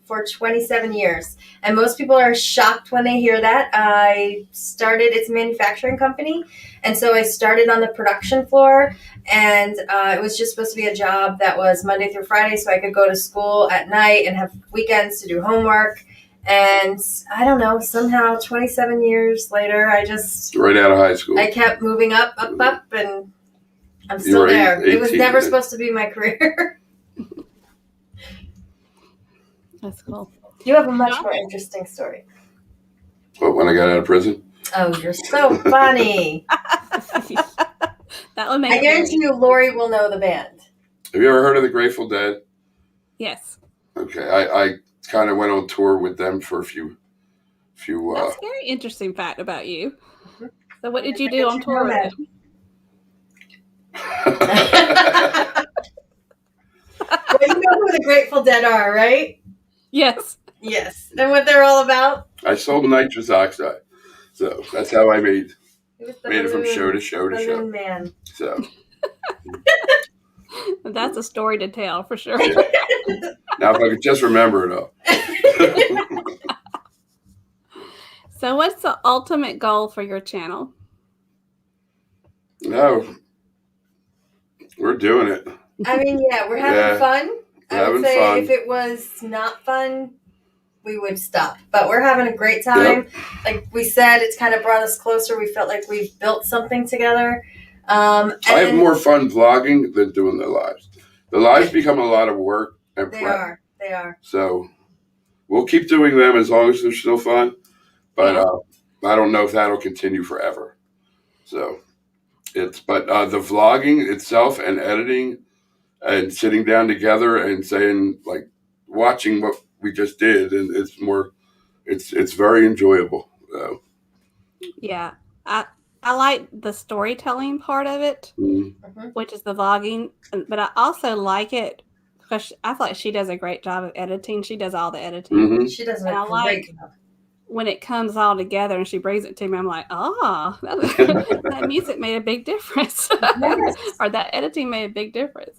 for 27 years. And most people are shocked when they hear that. It's a manufacturing company. And so I started on the production floor, and it was just supposed to be a job that was Monday through Friday, so I could go to school at night and have weekends to do homework. And I don't know, somehow 27 years later, Right out of high school. I kept moving up, and I'm still there. It was never supposed to be my career. That's cool. You have a much more interesting story. What, when I got out of prison? Oh, you're so funny. That would make I guarantee you Laurie will know the band. Have you ever heard of the Grateful Dead? Yes. Okay, I kind of went on tour with them for a few. That's a very interesting fact about you. So what did you do on tour with them? Well, you know who the Grateful Dead are, right? Yes. Yes. And what they're all about? I sold nitrous oxide, so that's how I made He was the Made it from balloon- show to show to balloon show. man. So That's a story to tell for sure. now, if I could just remember it all. So, what's the ultimate goal for your channel? No, we're doing it. I mean, yeah, we're having Yeah, fun. we're I would having say fun. if it was not fun, we would stop. But we're having a great time. Like we said, it's kind of brought us closer. We felt like we've built something together. I have more fun vlogging than doing the lives. The lives become a lot of work and They prep. are. They are. So we'll keep doing them as long as they're still fun. But I don't know if that'll continue forever. So but the vlogging itself and editing and sitting down together and saying, like, watching what we just did, and it's very enjoyable. Yeah, I like the storytelling part of it, which is the vlogging, but I also like it because I feel like she does a great job of editing. She does all the editing. Mm-hmm. She does a And I great like job. when it comes all together and she brings it to me. I'm like, oh, that music made a big difference, Yes. or that editing made a big difference.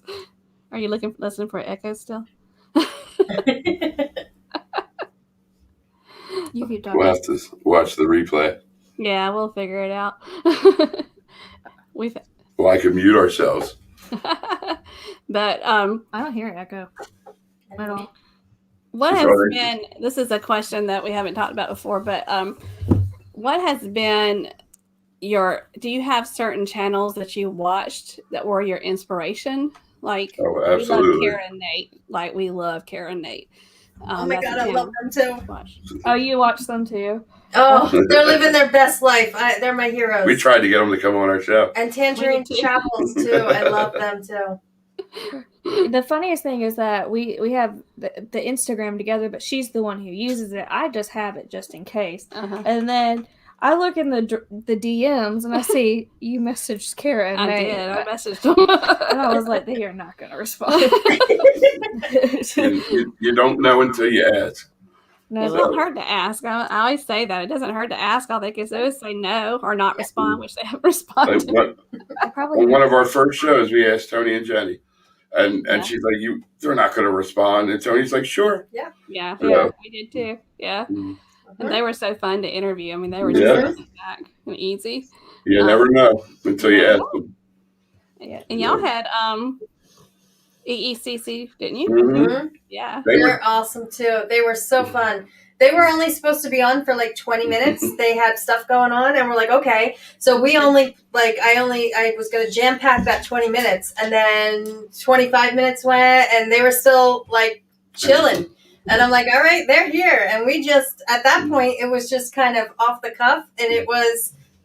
Are you listening for an echo still? You keep talking. We'll have to watch the replay. Yeah, we'll figure it out. We've, Well, I can mute ourselves. but I don't hear an echo at all. what has Sorry. been? This is a question that we haven't talked about before, but what has been your? Do you have certain channels that you watched that were your inspiration? Like Oh, we love absolutely. Kara and Nate. Like we love Kara and Nate. Oh my that's a God, I channel love them too. to watch. Oh, you watch them too? Oh, they're living their best life. They're my heroes. We tried to get them to come on our show. And Tangerine Me too. Chapels too. I love them too. The funniest thing is that we have the Instagram together, but she's the one who uses it. I just have it just in case. Uh-huh. And then I look in the DMs and I see you messaged Kara and I Nate. did. I messaged them. And I was like, they are not going to respond. You don't know until you ask. No, It won't hurt to ask. I always say that. It doesn't hurt to ask. All they can do is say no or not respond, which they haven't responded. I probably On one of our first shows, we asked Tony and Jenny, and Yeah. she's like, they're not going to respond. And Tony's like, sure. Yeah, Yeah. we did too. Yeah. Mhm. And they were so fun to interview. I mean, they were Yeah. just back and easy. You never know until you ask them. Yeah. And y'all had EECC, didn't you? Mm-hmm. Yeah. They're awesome too. They were so fun. They were only supposed to be on for like 20 minutes. They had stuff going on and we're like, okay. So we only I was going to jam pack that 20 minutes and then 25 minutes went and they were still like chilling. And I'm like, all right, they're here. And we just, at that point, it was just kind of off the cuff and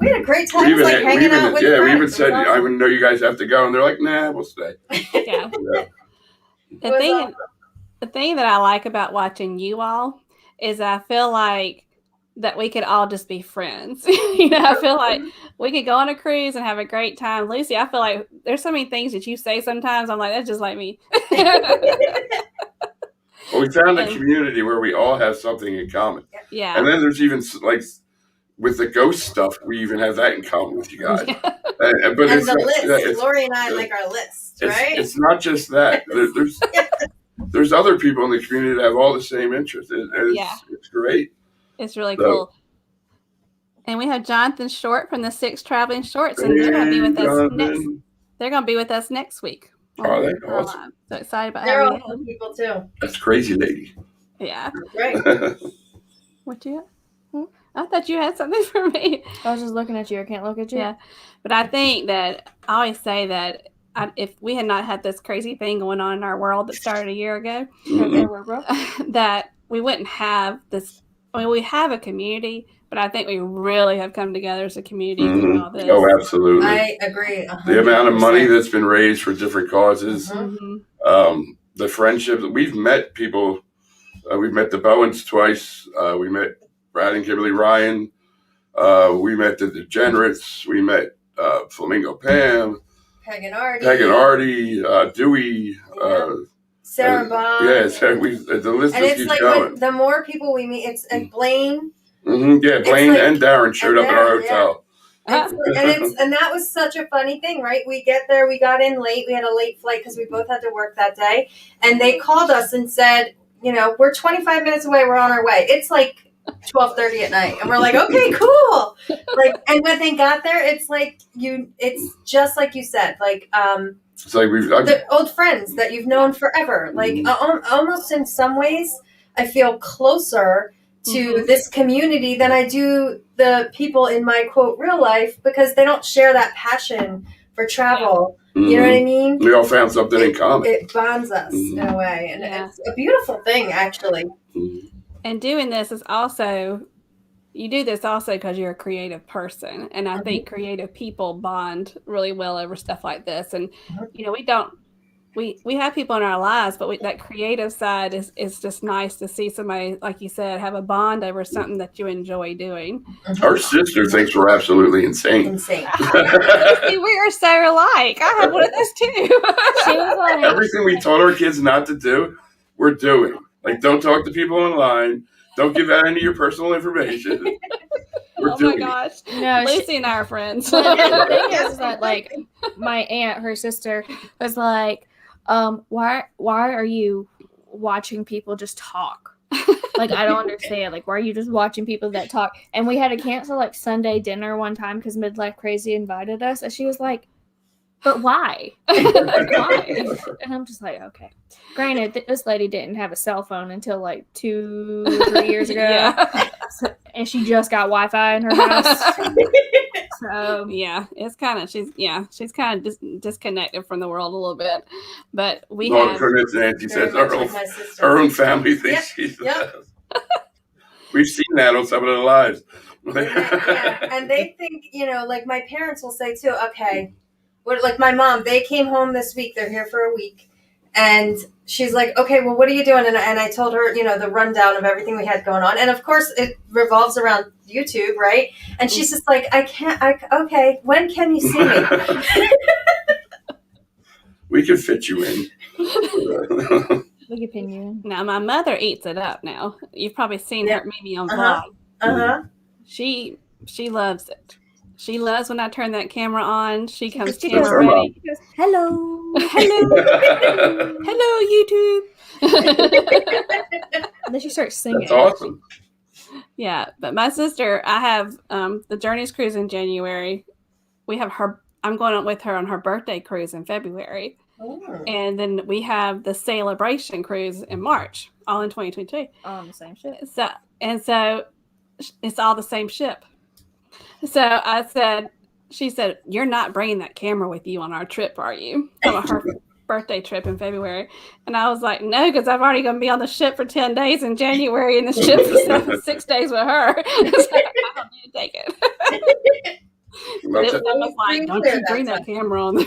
we had a great time. It was like hanging out with friends. we even It was said, I awesome. know you guys have to go. And they're like, nah, we'll stay. Yeah. Yeah. The thing that I like about watching you all is I feel like that we could all just be friends. I feel like we could go on a cruise and have a great time. Lucy, I feel like there's so many things that you say sometimes. I'm like, that's just like me. Well, we found a community where we all have something in common. Yeah. And then there's even like with the ghost stuff, we even have that in common with you guys. But And it's the not- list. Laurie and I like our list, right? It's not just that. There's other people in the community that have all the same interests. It's great. It's really cool. And we have Jonathan Short from the Six Traveling Shorts, and they're going to be with us next. They're going to be with us next week. Are they? Awesome. So excited about They're having awesome them. people too. That's crazy, lady. Yeah. Right. What you? I thought you had something for me. I was just looking at you. I can't look at you. Yeah, but I think that I always say that if we had not had this crazy thing going on in our world that started a year ago, that we wouldn't have this. I mean, we have a community, but I think we really have come together as a community through all this. Oh, absolutely. I agree. 100%. The amount of money that's been raised for different causes, the friendships. We've met people. We've met the Bowens twice. We met Brad and Kimberly Ryan. We met the Degenerates. We met Flamingo Pam, Peg and Artie, Dewey, Sarah Bob. the list And just it's keeps like going. when the more people we meet, it's like Blaine. Yeah, Blaine and Darren showed up at our hotel. And that was such a funny thing, right? We get there, we got in late, we had a late flight because we both had to work that day, and they called us and said, we're 25 minutes away, we're on our way. It's like 12:30 at night, and we're like, okay, cool. And when they got there, it's just like you said, it's like the old friends that you've known forever. Almost in some ways, I feel closer to this community than I do the people in my quote real life, because they don't share that passion for travel. You know what I mean? We all found something in common. It bonds us in a way, and it's a beautiful thing, actually. And doing this is also, you do this also because you're a creative person, and I think creative people bond really well over stuff like this. And we have people in our lives, but that creative side is just nice to see somebody, like you said, have a bond over something that you enjoy doing. Our sister thinks we're absolutely insane. See, we are so alike. I have one of those too. She was like, everything we taught our kids not to do, we're doing. Like, don't talk to people online. Don't give out any of your personal information. We're doing my gosh. No, Lucy and I are friends. The thing is that, like, my aunt, her sister, was like, why are you watching people just talk? Like, I don't understand. Like, why are you just watching people that talk? And we had to cancel, like, Sunday dinner one time because Midlife Crazy invited us. And she was like, but why? Why? And I'm just like, okay. Granted, this lady didn't have a cell phone until like 2 or 3 years ago. And she just got Wi-Fi in her house. So yeah, it's kind of, she's kind of disconnected from the world a little bit. But we Well, have. for Miss Nancy says our own family thinks she's the best. We've seen that on some of their lives. And they think, like my parents will say too, okay, like my mom, they came home this week, they're here for a week, and she's like, okay, well, what are you doing? And I told her, the rundown of everything we had going on. And of course it revolves around YouTube, right? And she's just like, okay, when can you see me? We can fit you in. we can pin you in. Now, my mother eats it up now. You've probably seen her maybe on vlog. She loves it. She loves when I turn that camera on. She comes camera ready. She goes, hello. Hello, YouTube. And then she starts singing. That's awesome. Yeah, but my sister, I have the Journeys cruise in January. We have her. I'm going with her on her birthday cruise in February. And then we have the Celebration cruise in March, all in 2022. All on the same ship. So it's all the same ship. So she said, you're not bringing that camera with you on our trip, are you? On her birthday trip in February. And I was like, no, because I'm already going to be on the ship for 10 days in January and the ship for 6 days with her. So I don't need to take it. I was like, don't you bring that camera on there.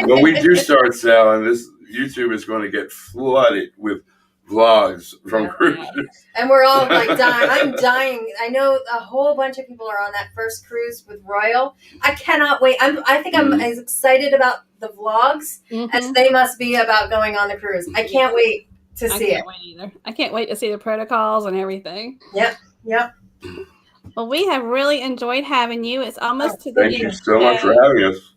When we do start selling, this YouTube is going to get flooded with vlogs from cruises. And we're all like dying. I'm dying. I know a whole bunch of people are on that first cruise with Royal. I cannot wait. I think I'm as excited about the vlogs as they must be about going on the cruise. I can't wait to see it. I can't wait either. I can't wait to see the protocols and everything. Yep. Well, we have really enjoyed having you. It's almost to the end. Thank you so much for having us.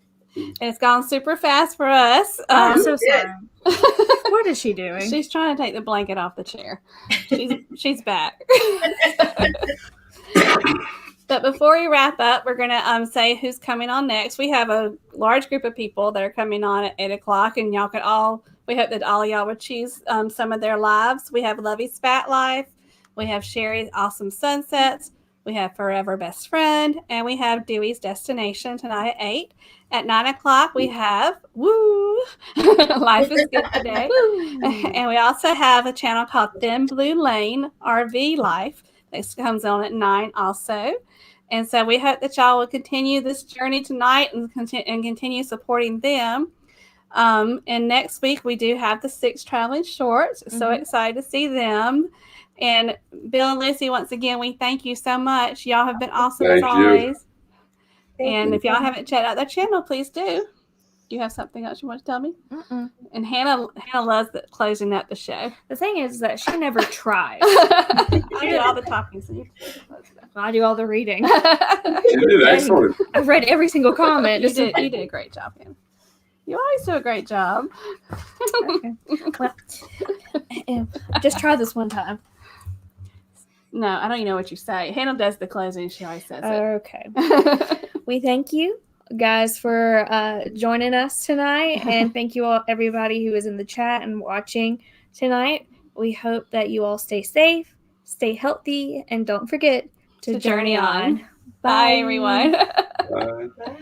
It's gone super fast for us. I'm so sorry. What is she doing? She's trying to take the blanket off the chair. She's back. But before we wrap up, we're going to say who's coming on next. We have a large group of people that are coming on at 8 o'clock, and y'all could we hope that all of y'all would choose some of their lives. We have Lovey's Spat Life. We have Sherry's Awesome Sunsets. We have Forever Best Friend, and we have Dewey's Destination tonight at 8. At 9 o'clock, we have Life is Good Today. And we also have a channel called Thin Blue Lane RV Life that comes on at 9 also. And so we hope that y'all will continue this journey tonight and continue supporting them. And next week, we do have the 6 Traveling Shorts. So excited to see them. And Bill and Lucy, once again, we thank you so much. Y'all have been awesome as always. And if y'all haven't checked out their channel, please do. Do you have something else you want to tell me? And Hannah loves closing up the show. The thing is that she never tries. I do all the talking. So you I do all the reading. You did excellent. I've read every single comment. You did a great job, Hannah. You always do a great job. Okay. Well, just try this one time. No, I don't even know what you say. Hannah does the closing. She always says Okay. it. We thank you guys for joining us tonight, and thank you all, everybody who is in the chat and watching tonight. We hope that you all stay safe, stay healthy, and don't forget to journey on. Bye, everyone. Bye. Bye.